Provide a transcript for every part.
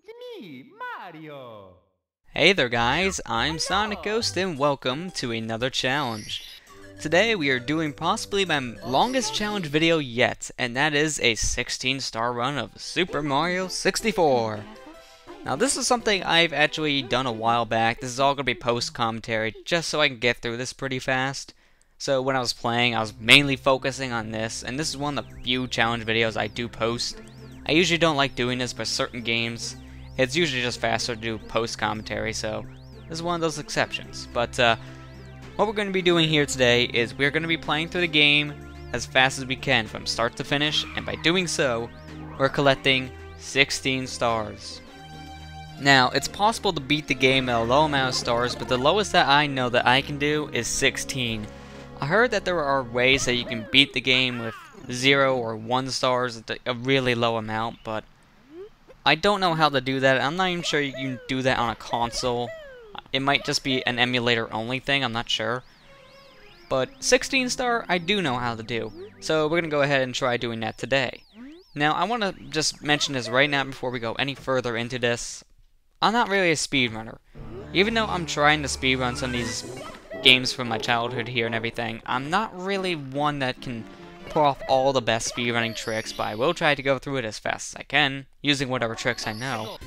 It's me, Mario! Hey there guys, I'm Sonic Ghost and welcome to another challenge. Today we are doing possibly my longest challenge video yet, and that is a 16-star run of Super Mario 64. Now this is something I've actually done a while back. This is all going to be post-commentary just so I can get through this pretty fast. So when I was playing, I was mainly focusing on this, and this is one of the few challenge videos I do post. I usually don't like doing this for certain games. It's usually just faster to do post-commentary, so this is one of those exceptions. But what we're going to be doing here today is we're going to be playing through the game as fast as we can from start to finish, and by doing so, we're collecting 16 stars. Now, it's possible to beat the game at a low amount of stars, but the lowest that I know that I can do is 16. I heard that there are ways that you can beat the game with 0 or 1 stars, a really low amount, but I don't know how to do that. I'm not even sure you can do that on a console. It might just be an emulator only thing, I'm not sure. But 16 star, I do know how to do. So we're going to go ahead and try doing that today. Now, I want to just mention this right now before we go any further into this. I'm not really a speedrunner. Even though I'm trying to speedrun some of these games from my childhood here and everything, I'm not really one that can pull off all the best speedrunning tricks, but I will try to go through it as fast as I can, using whatever tricks I know.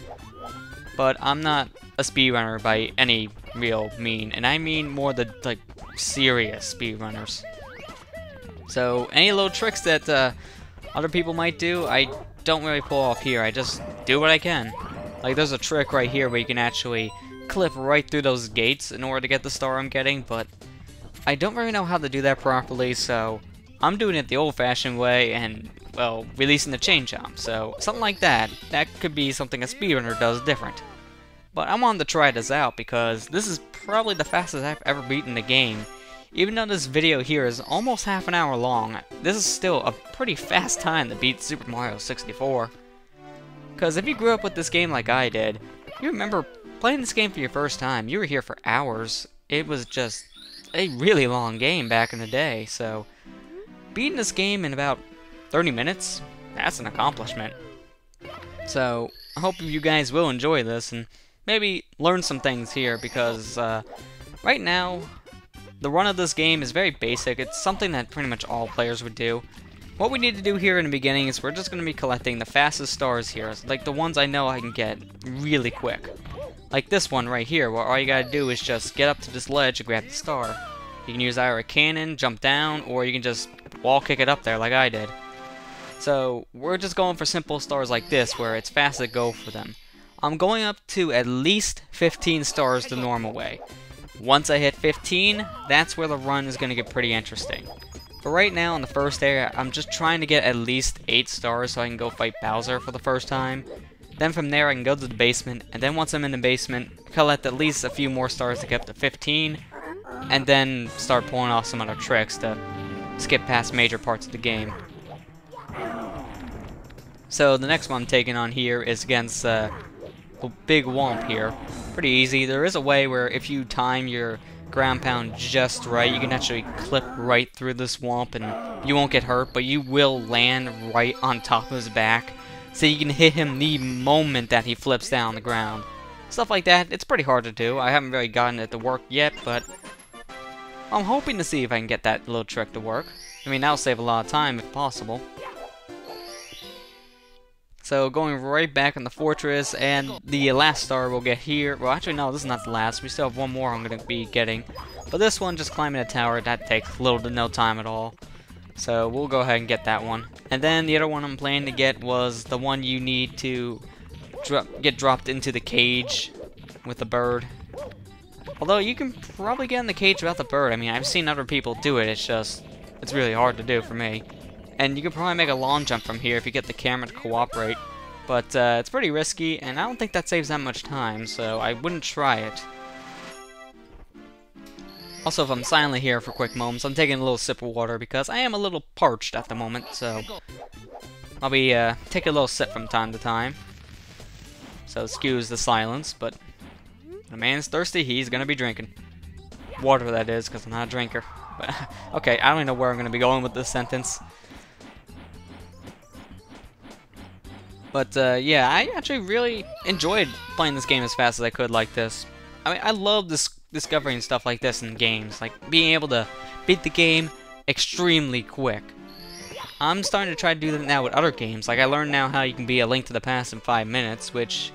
But I'm not a speedrunner by any real mean, and I mean more the, like, serious speedrunners. So, any little tricks that other people might do, I don't really pull off here, I just do what I can. Like, there's a trick right here where you can actually clip right through those gates in order to get the star I'm getting, but I don't really know how to do that properly, so I'm doing it the old-fashioned way and, well, releasing the chain jump. So, something like that. That could be something a speedrunner does different. But I wanted to try this out because this is probably the fastest I've ever beaten the game. Even though this video here is almost half an hour long, this is still a pretty fast time to beat Super Mario 64. Because if you grew up with this game like I did, you remember playing this game for your first time. You were here for hours. It was just a really long game back in the day, so beating this game in about 30 minutes, that's an accomplishment. So, I hope you guys will enjoy this and maybe learn some things here because right now, the run of this game is very basic. It's something that pretty much all players would do. What we need to do here in the beginning is we're just going to be collecting the fastest stars here, like the ones I know I can get really quick. Like this one right here, where all you gotta do is just get up to this ledge and grab the star. You can use either a cannon, jump down, or you can just wall kick it up there like I did. So, we're just going for simple stars like this, where it's fast to go for them. I'm going up to at least 15 stars the normal way. Once I hit 15, that's where the run is going to get pretty interesting. But right now, in the first area, I'm just trying to get at least 8 stars so I can go fight Bowser for the first time. Then from there, I can go to the basement, and then once I'm in the basement, collect at least a few more stars to get up to 15, and then start pulling off some other tricks to skip past major parts of the game. So the next one I'm taking on here is against the big womp here. Pretty easy. There is a way where if you time your ground pound just right, you can actually clip right through this womp and you won't get hurt, but you will land right on top of his back. So you can hit him the moment that he flips down the ground. Stuff like that, it's pretty hard to do. I haven't really gotten it to work yet, but I'm hoping to see if I can get that little trick to work. I mean, that'll save a lot of time if possible. So going right back in the fortress, and the last star we'll get here. Well, actually no, this is not the last. We still have one more I'm going to be getting. But this one, just climbing a tower, that takes little to no time at all. So we'll go ahead and get that one. And then the other one I'm planning to get was the one you need to get dropped into the cage with the bird. Although you can probably get in the cage without the bird. I mean, I've seen other people do it. It's really hard to do for me. And you could probably make a long jump from here if you get the camera to cooperate. But it's pretty risky, and I don't think that saves that much time, so I wouldn't try it. Also, if I'm silent here for quick moments, I'm taking a little sip of water because I am a little parched at the moment, so I'll be taking a little sip from time to time. So excuse the silence, but the man's thirsty, he's gonna be drinking. Water, that is, because I'm not a drinker. But, okay, I don't even know where I'm gonna be going with this sentence. But yeah, I actually really enjoyed playing this game as fast as I could like this. I mean, I love discovering stuff like this in games, like being able to beat the game extremely quick. I'm starting to try to do that now with other games. Like, I learned now how you can beat A Link to the Past in 5 minutes, which,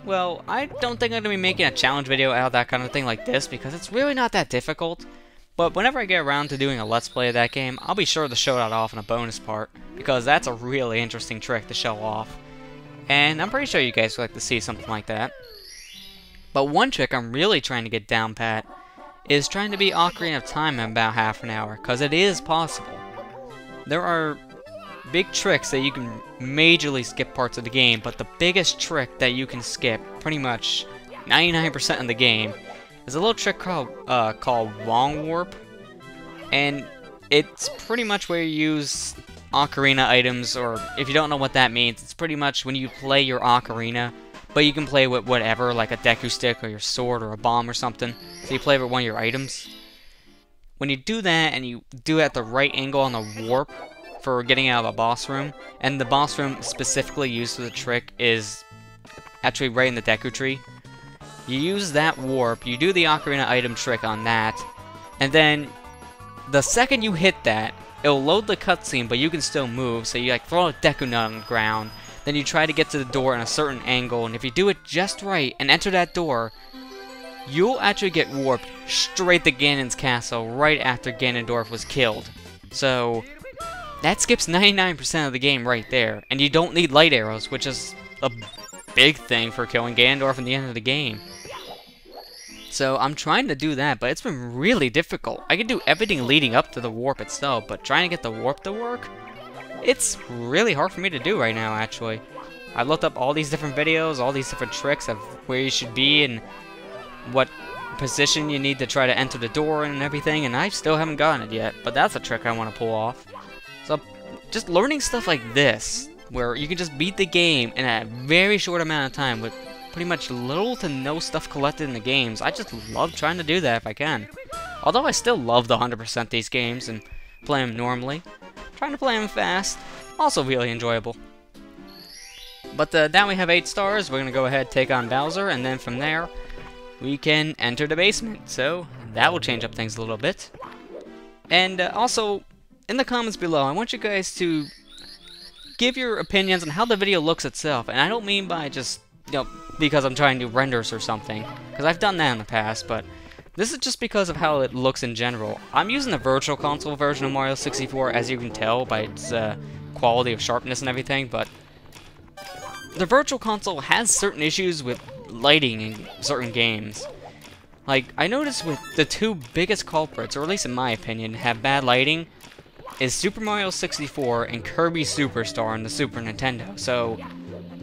well, I don't think I'm going to be making a challenge video out of that kind of thing like this, because it's really not that difficult. But whenever I get around to doing a Let's Play of that game, I'll be sure to show that off in a bonus part, because that's a really interesting trick to show off. And I'm pretty sure you guys would like to see something like that. But one trick I'm really trying to get down pat is trying to beat Ocarina of Time in about half an hour, because it is possible. There are big tricks that you can majorly skip parts of the game, but the biggest trick that you can skip, pretty much 99% of the game, is a little trick called Wong Warp, and it's pretty much where you use Ocarina items, or if you don't know what that means, it's pretty much when you play your Ocarina, but you can play with whatever, like a Deku Stick or your sword or a bomb or something, so you play with one of your items. When you do that, and you do it at the right angle on the warp for getting out of a boss room, and the boss room specifically used for the trick is actually right in the Deku Tree, you use that warp, you do the Ocarina item trick on that, and then the second you hit that, it'll load the cutscene, but you can still move, so you like throw a Deku Nut on the ground, then you try to get to the door in a certain angle, and if you do it just right and enter that door, you'll actually get warped straight to Ganon's castle right after Ganondorf was killed. So that skips 99% of the game right there, and you don't need light arrows, which is a big thing for killing Ganondorf in the end of the game. So I'm trying to do that, but it's been really difficult. I can do everything leading up to the warp itself, but trying to get the warp to work, it's really hard for me to do right now, actually. I've looked up all these different videos, all these different tricks of where you should be and what position you need to try to enter the door and everything, and I still haven't gotten it yet, but that's a trick I want to pull off. So just learning stuff like this, where you can just beat the game in a very short amount of time with pretty much little to no stuff collected in the games. I just love trying to do that if I can. Although I still love the 100% these games and play them normally. Trying to play them fast, also really enjoyable. But now we have 8 stars, we're going to go ahead and take on Bowser, and then from there, we can enter the basement. So that will change up things a little bit. And also, in the comments below, I want you guys to give your opinions on how the video looks itself. And I don't mean by just, you know, because I'm trying to do renders or something, because I've done that in the past, but this is just because of how it looks in general. I'm using the Virtual Console version of Mario 64, as you can tell by its quality of sharpness and everything, but the Virtual Console has certain issues with lighting in certain games. Like, I noticed with the two biggest culprits, or at least in my opinion, have bad lighting, is Super Mario 64 and Kirby Superstar on the Super Nintendo. So,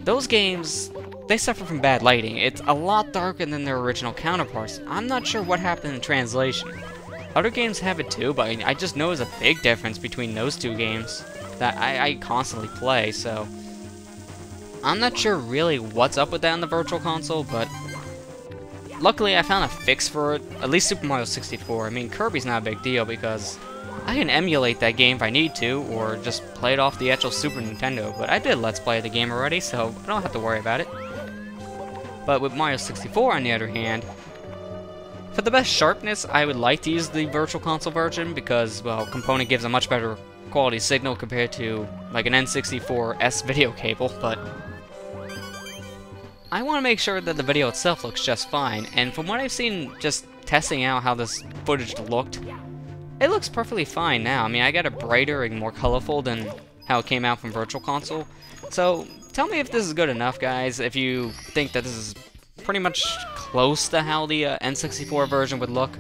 those games, they suffer from bad lighting. It's a lot darker than their original counterparts. I'm not sure what happened in translation. Other games have it too, but I just know there's a big difference between those two games that I constantly play, so I'm not sure really what's up with that on the Virtual Console, but luckily I found a fix for it, at least Super Mario 64. I mean, Kirby's not a big deal because I can emulate that game if I need to, or just play it off the actual Super Nintendo, but I did Let's Play the game already, so I don't have to worry about it. But with Mario 64, on the other hand, for the best sharpness, I would like to use the Virtual Console version because, well, component gives a much better quality signal compared to, like, an N64S video cable, but I want to make sure that the video itself looks just fine, and from what I've seen just testing out how this footage looked, it looks perfectly fine now. I mean, I got it brighter and more colorful than how it came out from Virtual Console. So, tell me if this is good enough, guys, if you think that this is pretty much close to how the N64 version would look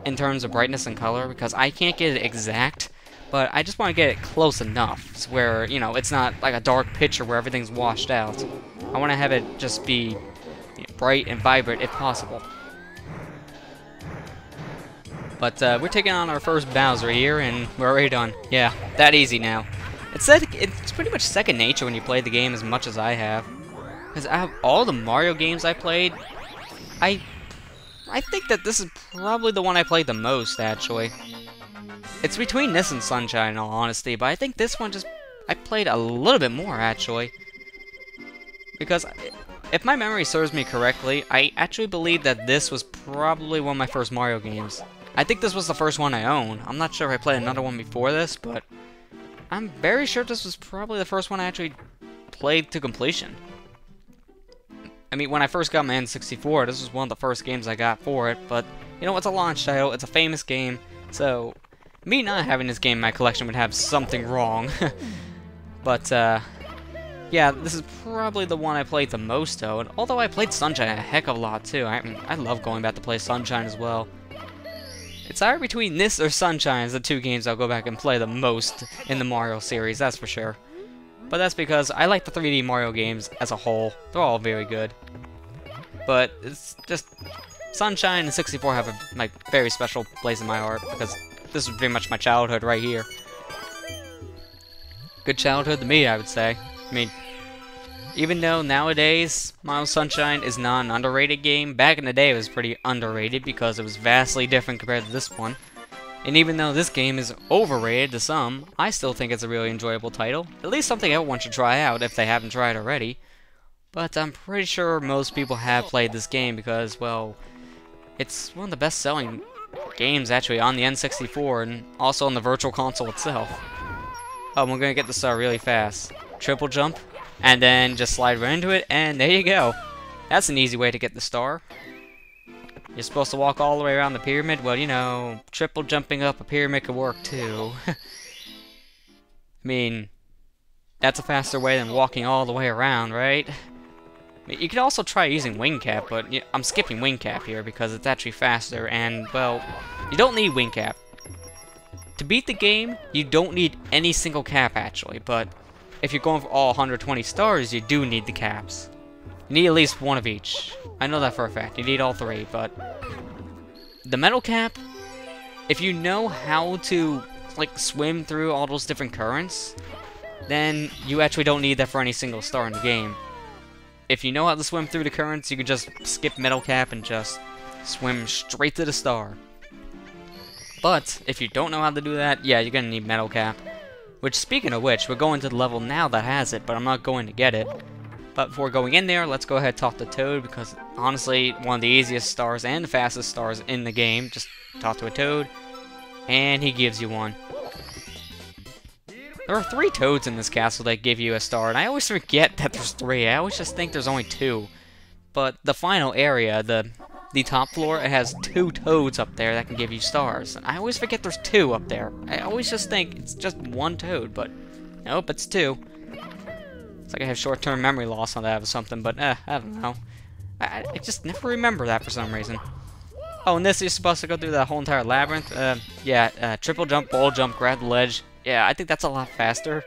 in terms of brightness and color, because I can't get it exact, but I just want to get it close enough where, you know, it's not like a dark picture where everything's washed out. I want to have it just be bright and vibrant if possible. But we're taking on our first Bowser here, and we're already done. Yeah, that easy now. It's pretty much second nature when you play the game as much as I have. Because out of all the Mario games I played, I think that this is probably the one I played the most, actually. It's between this and Sunshine, in all honesty, but I think this one I played a little bit more, actually. Because if my memory serves me correctly, I actually believe that this was probably one of my first Mario games. I think this was the first one I owned. I'm not sure if I played another one before this, but I'm very sure this was probably the first one I actually played to completion. I mean, when I first got my N64, this was one of the first games I got for it, but, you know, it's a launch title, it's a famous game, so me not having this game in my collection would have something wrong. But, yeah, this is probably the one I played the most, though, and although I played Sunshine a heck of a lot, too. I mean, I love going back to play Sunshine as well. It's either between this or Sunshine as the two games I'll go back and play the most in the Mario series, that's for sure. But that's because I like the 3D Mario games as a whole. They're all very good. But it's just Sunshine and 64 have a very special place in my heart because this was pretty much my childhood right here. Good childhood to me, I would say. I mean, even though nowadays Mario Sunshine is not an underrated game, back in the day it was pretty underrated because it was vastly different compared to this one. And even though this game is overrated to some, I still think it's a really enjoyable title. At least something everyone should try out if they haven't tried already. But I'm pretty sure most people have played this game because, well, it's one of the best-selling games actually on the N64 and also on the Virtual Console itself. Oh, we're gonna get the star really fast. Triple jump, and then just slide right into it, and there you go. That's an easy way to get the star. You're supposed to walk all the way around the pyramid? Well, you know, triple jumping up a pyramid could work too. I mean, that's a faster way than walking all the way around, right? I mean, you could also try using wing cap, but I'm skipping wing cap here because it's actually faster, and, well, you don't need wing cap. To beat the game, you don't need any single cap, actually, but if you're going for all 120 stars, you do need the caps. You need at least one of each. I know that for a fact. You need all three, but the metal cap, if you know how to, like, swim through all those different currents, then you actually don't need that for any single star in the game. If you know how to swim through the currents, you can just skip metal cap and just swim straight to the star. But if you don't know how to do that, yeah, you're gonna need metal cap. Which, speaking of which, we're going to the level now that has it, but I'm not going to get it. But before going in there, let's go ahead and talk to Toad, because honestly, one of the easiest stars and the fastest stars in the game. Just talk to a Toad, and he gives you one. There are 3 Toads in this castle that give you a star, and I always forget that there's 3. I always just think there's only 2. But the final area, the top floor, it has 2 Toads up there that can give you stars. And I always forget there's 2 up there. I always just think it's just 1 Toad, but nope, it's 2. It's like I have short-term memory loss on that or something, but I don't know. I just never remember that for some reason. Oh, and this, you're supposed to go through that whole entire labyrinth. Yeah, triple jump, ball jump, grab the ledge. Yeah, I think that's a lot faster.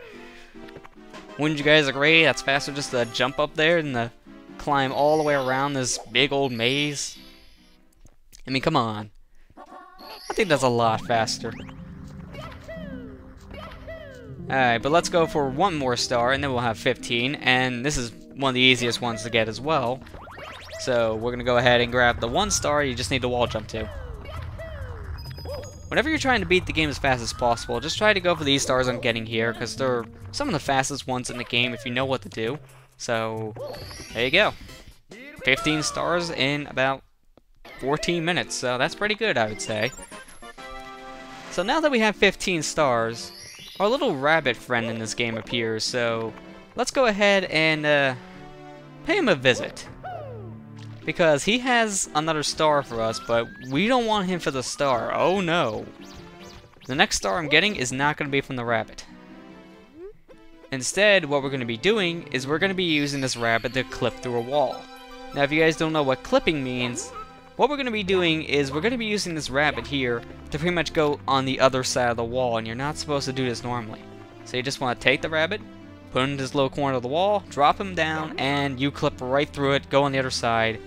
Wouldn't you guys agree? That's faster just to jump up there than to climb all the way around this big old maze. I mean, come on. I think that's a lot faster. Alright, but let's go for 1 more star, and then we'll have 15, and this is one of the easiest ones to get as well. So, we're gonna go ahead and grab the 1 star you just need to wall jump to. Whenever you're trying to beat the game as fast as possible, just try to go for these stars I'm getting here, because they're some of the fastest ones in the game if you know what to do. So, there you go. 15 stars in about 14 minutes, so that's pretty good, I would say. So now that we have 15 stars, our little rabbit friend in this game appears, so let's go ahead and pay him a visit. Because he has another star for us, but we don't want him for the star. Oh no. The next star I'm getting is not going to be from the rabbit. Instead, what we're going to be doing is we're going to be using this rabbit to clip through a wall. Now, if you guys don't know what clipping means, what we're going to be doing is we're going to be using this rabbit here to pretty much go on the other side of the wall, and you're not supposed to do this normally. So you just want to take the rabbit, put him in this little corner of the wall, drop him down, and you clip right through it, go on the other side,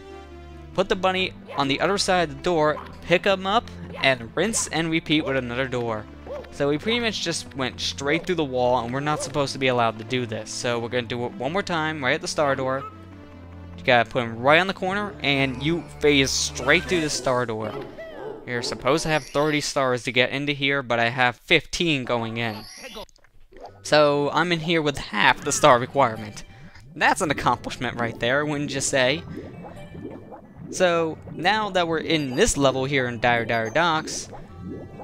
put the bunny on the other side of the door, pick him up, and rinse and repeat with another door. So we pretty much just went straight through the wall, and we're not supposed to be allowed to do this. So we're going to do it one more time, right at the star door. You gotta put him right on the corner, and you phase straight through the star door. You're supposed to have 30 stars to get into here, but I have 15 going in. So I'm in here with half the star requirement. That's an accomplishment right there, wouldn't you say? So, now that we're in this level here in Dire Dire Docks,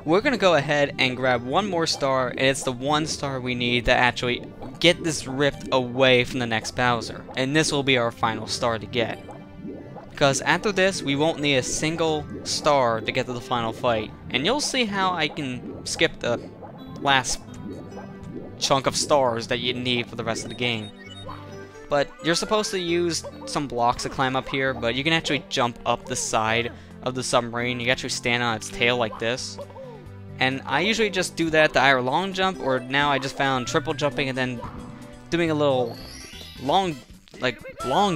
we're gonna go ahead and grab one more star, and it's the one star we need to actually get this rift away from the next Bowser. And this will be our final star to get. Because after this, we won't need a single star to get to the final fight. And you'll see how I can skip the last chunk of stars that you need for the rest of the game. But you're supposed to use some blocks to climb up here, but you can actually jump up the side of the submarine. You can actually stand on its tail like this. And I usually just do that to either long jump, or now I just found triple jumping and then doing a little long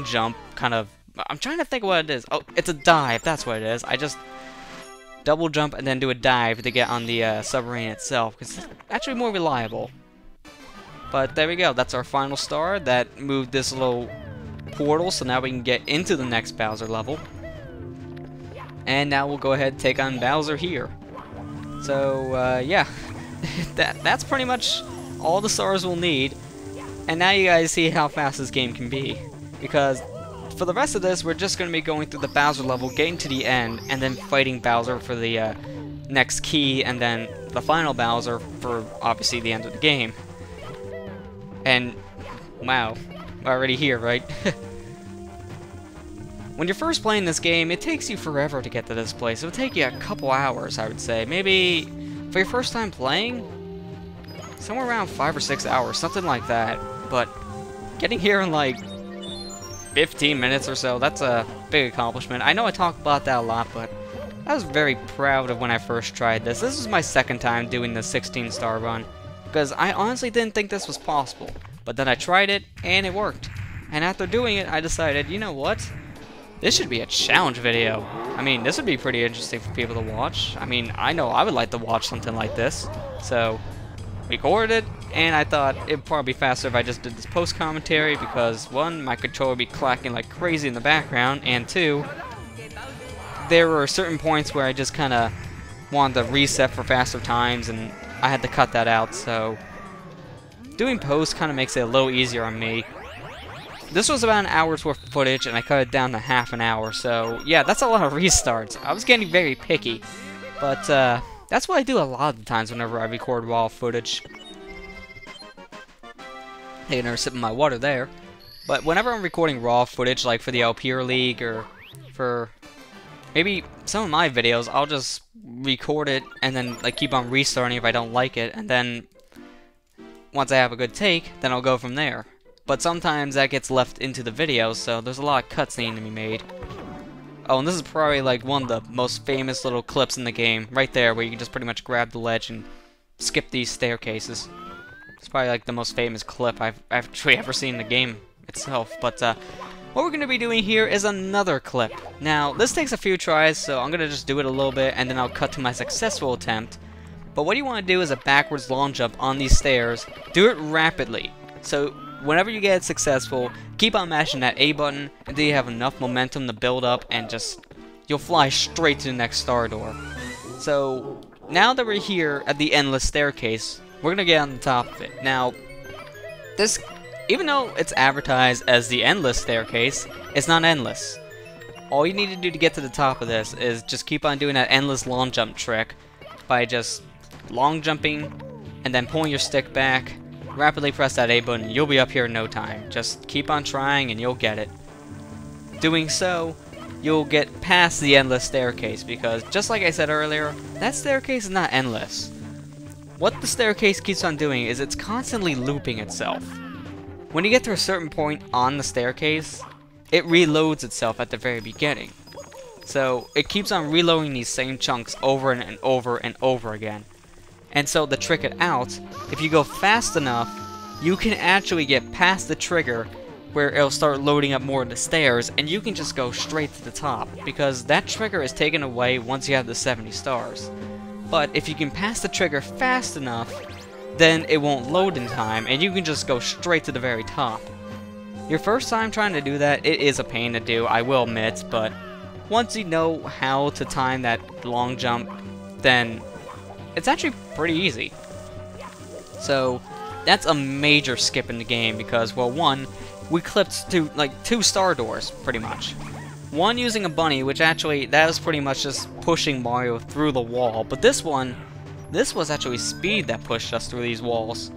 jump kind of. I'm trying to think what it is. Oh, it's a dive, that's what it is. I just double jump and then do a dive to get on the submarine itself, because it's actually more reliable. But there we go, that's our final star. That moved this little portal, so now we can get into the next Bowser level. And now we'll go ahead and take on Bowser here. So, yeah, that's pretty much all the stars we'll need. And now you guys see how fast this game can be. Because for the rest of this, we're just going to be going through the Bowser level, getting to the end, and then fighting Bowser for the next key, and then the final Bowser for, obviously, the end of the game. And, wow, we're already here, right? When you're first playing this game, it takes you forever to get to this place. It'll take you a couple hours, I would say. Maybe, for your first time playing, somewhere around 5 or 6 hours, something like that. But getting here in like 15 minutes or so, that's a big accomplishment. I know I talk about that a lot, but I was very proud of when I first tried this. This is my second time doing the 16-star run, because I honestly didn't think this was possible. But then I tried it, and it worked. And after doing it, I decided, you know what? This should be a challenge video. I mean, this would be pretty interesting for people to watch. I mean, I know I would like to watch something like this. So, recorded it, and I thought it'd probably be faster if I just did this post-commentary, because one, my controller would be clacking like crazy in the background, and two, there were certain points where I just kind of wanted to reset for faster times, and I had to cut that out, so doing post kind of makes it a little easier on me. This was about an hour's worth of footage, and I cut it down to half an hour, so yeah, that's a lot of restarts. I was getting very picky, but that's what I do a lot of the times whenever I record raw footage. Hey, another sip of my water there. But whenever I'm recording raw footage, like for the LPR League, or for maybe some of my videos, I'll just record it and then like keep on restarting if I don't like it, and then once I have a good take, then I'll go from there. But sometimes that gets left into the video, so there's a lot of cutscene to be made. Oh, and this is probably like one of the most famous little clips in the game, right there, where you can just pretty much grab the ledge and skip these staircases. It's probably like the most famous clip I've actually ever seen in the game itself. But what we're going to be doing here is another clip. Now, this takes a few tries, so I'm going to just do it a little bit, and then I'll cut to my successful attempt. But what you want to do is a backwards long jump on these stairs. Do it rapidly. So whenever you get it successful, keep on mashing that A button until you have enough momentum to build up, and just, you'll fly straight to the next star door. So, now that we're here at the endless staircase, we're gonna get on the top of it. Now, this, even though it's advertised as the endless staircase, it's not endless. All you need to do to get to the top of this is just keep on doing that endless long jump trick by just long jumping and then pulling your stick back. Rapidly press that A button, you'll be up here in no time. Just keep on trying and you'll get it. Doing so, you'll get past the endless staircase, because just like I said earlier, that staircase is not endless. What the staircase keeps on doing is it's constantly looping itself. When you get to a certain point on the staircase, it reloads itself at the very beginning. So it keeps on reloading these same chunks over and over and over again. And so to trick it out, if you go fast enough, you can actually get past the trigger where it'll start loading up more of the stairs, and you can just go straight to the top, because that trigger is taken away once you have the 70 stars. But if you can pass the trigger fast enough, then it won't load in time, and you can just go straight to the very top. Your first time trying to do that, it is a pain to do, I will admit, but once you know how to time that long jump, then it's actually pretty easy. So, that's a major skip in the game because, well, one, we clipped two star doors, pretty much. One using a bunny, which actually, that was pretty much just pushing Mario through the wall. But this one, this was actually speed that pushed us through these walls.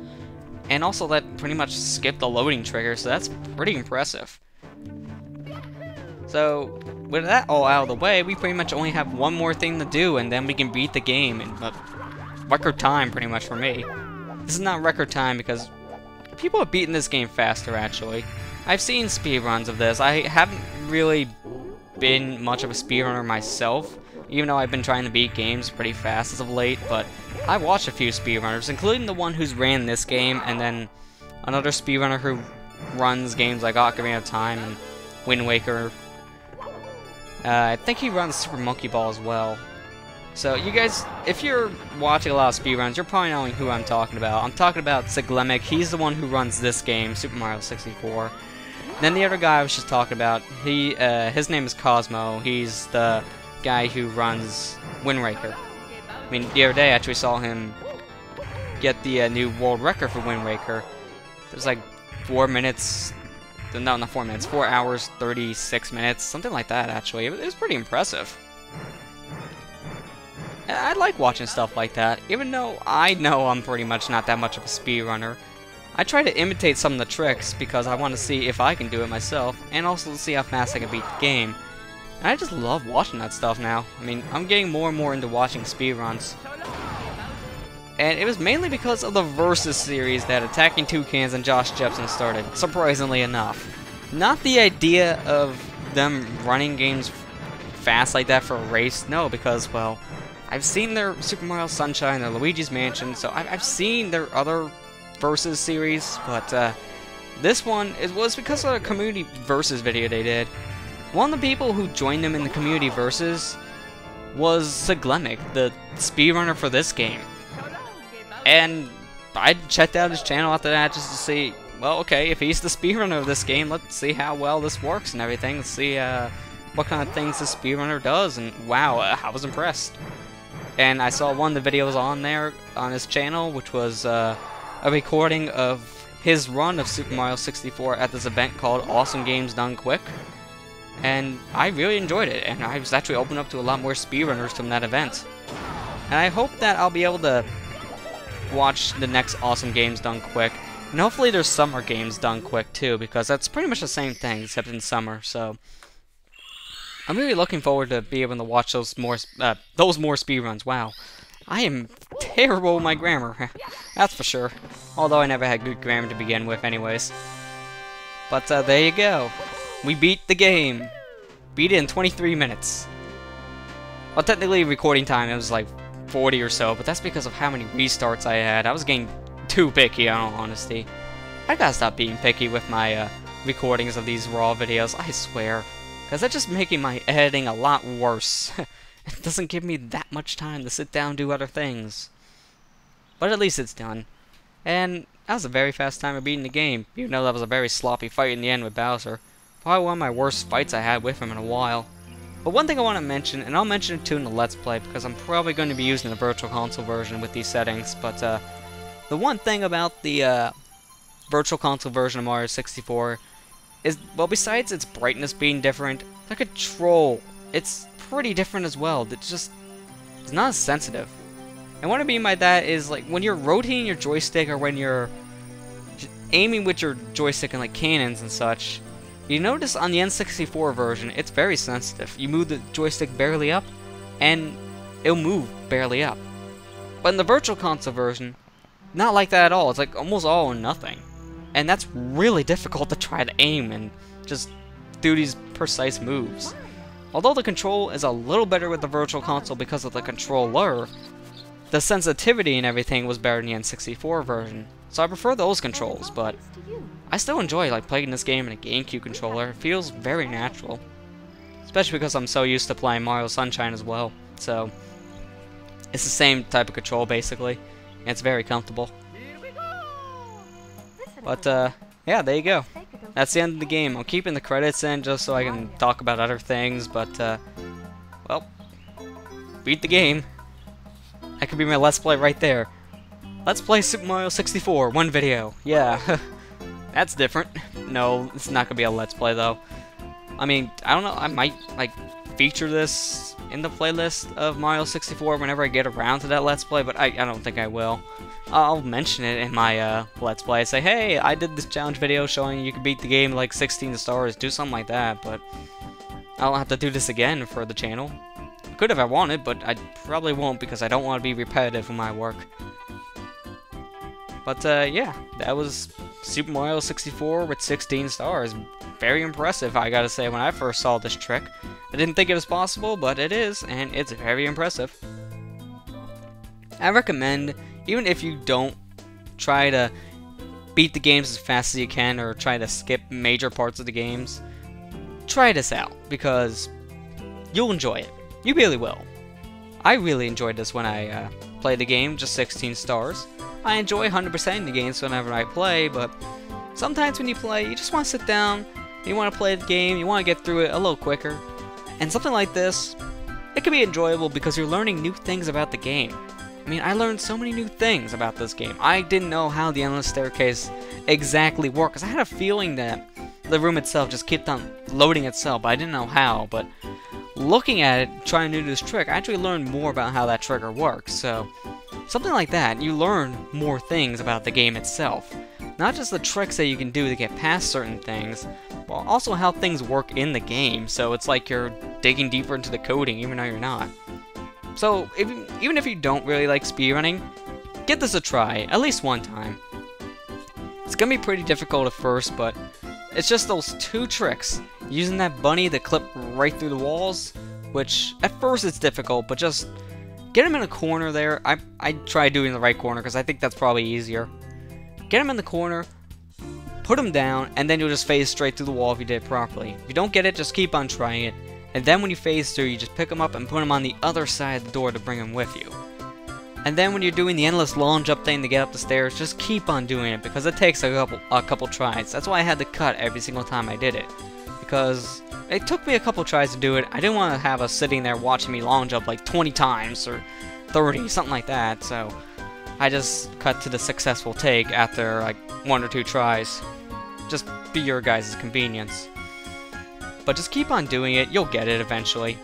And also that pretty much skipped the loading trigger, so that's pretty impressive. So, with that all out of the way, we pretty much only have one more thing to do, and then we can beat the game in record time, pretty much, for me. This is not record time because people have beaten this game faster, actually. I've seen speedruns of this. I haven't really been much of a speedrunner myself, even though I've been trying to beat games pretty fast as of late, but I watched a few speedrunners, including the one who's ran this game, and then another speedrunner who runs games like Ocarina of Time and Wind Waker. I think he runs Super Monkey Ball as well. So you guys, if you're watching a lot of speedruns, you're probably knowing who I'm talking about. I'm talking about Siglemic. He's the one who runs this game, Super Mario 64. Then the other guy I was just talking about, his name is Cosmo. He's the guy who runs Wind Waker. I mean, the other day I actually saw him get the new world record for Wind Waker. It was like 4 minutes, no, not 4 minutes, 4 hours, 36 minutes, something like that, actually. It was pretty impressive. And I like watching stuff like that, even though I know I'm pretty much not that much of a speedrunner. I try to imitate some of the tricks because I want to see if I can do it myself, and also to see how fast I can beat the game. And I just love watching that stuff now. I mean, I'm getting more and more into watching speedruns. And it was mainly because of the Versus series that Attacking Toucans and Josh Jepson started, surprisingly enough. Not the idea of them running games fast like that for a race, no, because, well, I've seen their Super Mario Sunshine, their Luigi's Mansion, so I've seen their other Versus series, but this one, it was because of a community Versus video they did. One of the people who joined them in the community Versus was Siglemic, the speedrunner for this game. And I checked out his channel after that just to see, well, okay, if he's the speedrunner of this game, let's see how well this works and everything. Let's see what kind of things the speedrunner does, and wow, I was impressed. And I saw one of the videos on there, on his channel, which was a recording of his run of Super Mario 64 at this event called Awesome Games Done Quick. And I really enjoyed it, and I was actually opened up to a lot more speedrunners from that event. And I hope that I'll be able to watch the next Awesome Games Done Quick. And hopefully there's Summer Games Done Quick too, because that's pretty much the same thing, except in summer, so I'm really looking forward to be able to watch those more speedruns. Wow. I am terrible with my grammar, that's for sure. Although I never had good grammar to begin with anyways. But there you go. We beat the game. Beat it in 23 minutes. Well, technically recording time, it was like 40 or so, but that's because of how many restarts I had. I was getting too picky, in all honesty. I gotta stop being picky with my recordings of these raw videos, I swear. Because that's just making my editing a lot worse. It doesn't give me that much time to sit down and do other things. But at least it's done. And that was a very fast time of beating the game, even though that was a very sloppy fight in the end with Bowser. Probably one of my worst fights I had with him in a while. But one thing I want to mention, and I'll mention it too in the Let's Play, because I'm probably going to be using the Virtual Console version with these settings, but the one thing about the Virtual Console version of Mario 64 is, well, besides its brightness being different, the control, it's pretty different as well. It's not as sensitive. And what I mean by that is, like, when you're rotating your joystick or when you're aiming with your joystick and like cannons and such, you notice on the N64 version, it's very sensitive. You move the joystick barely up, and it'll move barely up. But in the Virtual Console version, not like that at all. It's like almost all or nothing. And that's really difficult to try to aim and just do these precise moves. Although the control is a little better with the Virtual Console because of the controller, the sensitivity and everything was better in the N64 version. So I prefer those controls, but I still enjoy like playing this game in a GameCube controller. It feels very natural. Especially because I'm so used to playing Mario Sunshine as well. So it's the same type of control basically. And it's very comfortable. But yeah, there you go. That's the end of the game. I'm keeping the credits in just so I can talk about other things, but well, beat the game. That could be my Let's Play right there. Let's play Super Mario 64, one video. Yeah. That's different. No, it's not gonna be a Let's Play though. I mean, I don't know, I might, like, feature this in the playlist of Mario 64 whenever I get around to that Let's Play, but I don't think I will. I'll mention it in my Let's Play. Say, hey, I did this challenge video showing you can beat the game like 16 stars, do something like that, but I don't have to do this again for the channel. Could if I wanted, but I probably won't because I don't want to be repetitive in my work. But yeah, that was Super Mario 64 with 16 stars. Very impressive, I gotta say, when I first saw this trick. I didn't think it was possible, but it is, and it's very impressive. I recommend, even if you don't try to beat the games as fast as you can, or try to skip major parts of the games, try this out, because you'll enjoy it. You really will. I really enjoyed this when I played the game, just 16 stars. I enjoy 100%ing the games whenever I play, but sometimes when you play, you just want to sit down, you want to play the game, you want to get through it a little quicker. And something like this, it can be enjoyable because you're learning new things about the game. I mean, I learned so many new things about this game. I didn't know how the endless staircase exactly worked, because I had a feeling that the room itself just kept on loading itself, but I didn't know how. But looking at it, trying to do this trick, I actually learned more about how that trigger works. So, something like that, you learn more things about the game itself. Not just the tricks that you can do to get past certain things, but also how things work in the game. So it's like you're digging deeper into the coding, even though you're not. So, even if you don't really like speedrunning, give this a try, at least one time. It's gonna be pretty difficult at first, but it's just those two tricks. Using that bunny to clip right through the walls, which at first it's difficult, but just get him in a corner there. I try doing the right corner because I think that's probably easier. Get him in the corner, put him down, and then you'll just phase straight through the wall if you did it properly. If you don't get it, just keep on trying it. And then when you phase through, you just pick him up and put him on the other side of the door to bring him with you. And then when you're doing the endless long jump thing to get up the stairs, just keep on doing it because it takes a couple tries. That's why I had to cut every single time I did it. Because it took me a couple tries to do it. I didn't want to have us sitting there watching me long jump like 20 times or 30, something like that. So I just cut to the successful take after like 1 or 2 tries. Just for your guys' convenience. But just keep on doing it, you'll get it eventually.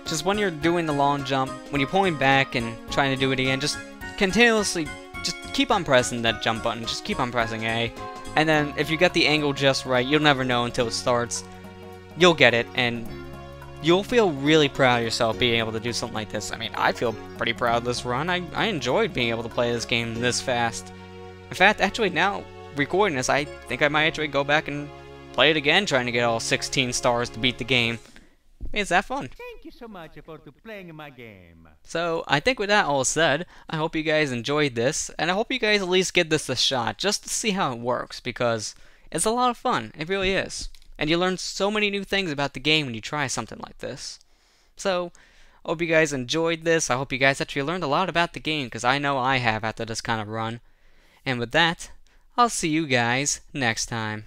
Just when you're doing the long jump, when you're pulling back and trying to do it again, just continuously, just keep on pressing that jump button, just keep on pressing A. And then if you get the angle just right, you'll never know until it starts. You'll get it, and you'll feel really proud of yourself being able to do something like this. I mean, I feel pretty proud of this run. I enjoyed being able to play this game this fast. In fact, actually now, recording this, I think I might actually go back and play it again, trying to get all 16 stars to beat the game. I mean, it's that fun. Thank you so much for playing my game. So, I think with that all said, I hope you guys enjoyed this, and I hope you guys at least give this a shot, just to see how it works, because it's a lot of fun. It really is. And you learn so many new things about the game when you try something like this. So, I hope you guys enjoyed this. I hope you guys actually learned a lot about the game, because I know I have after this kind of run. And with that, I'll see you guys next time.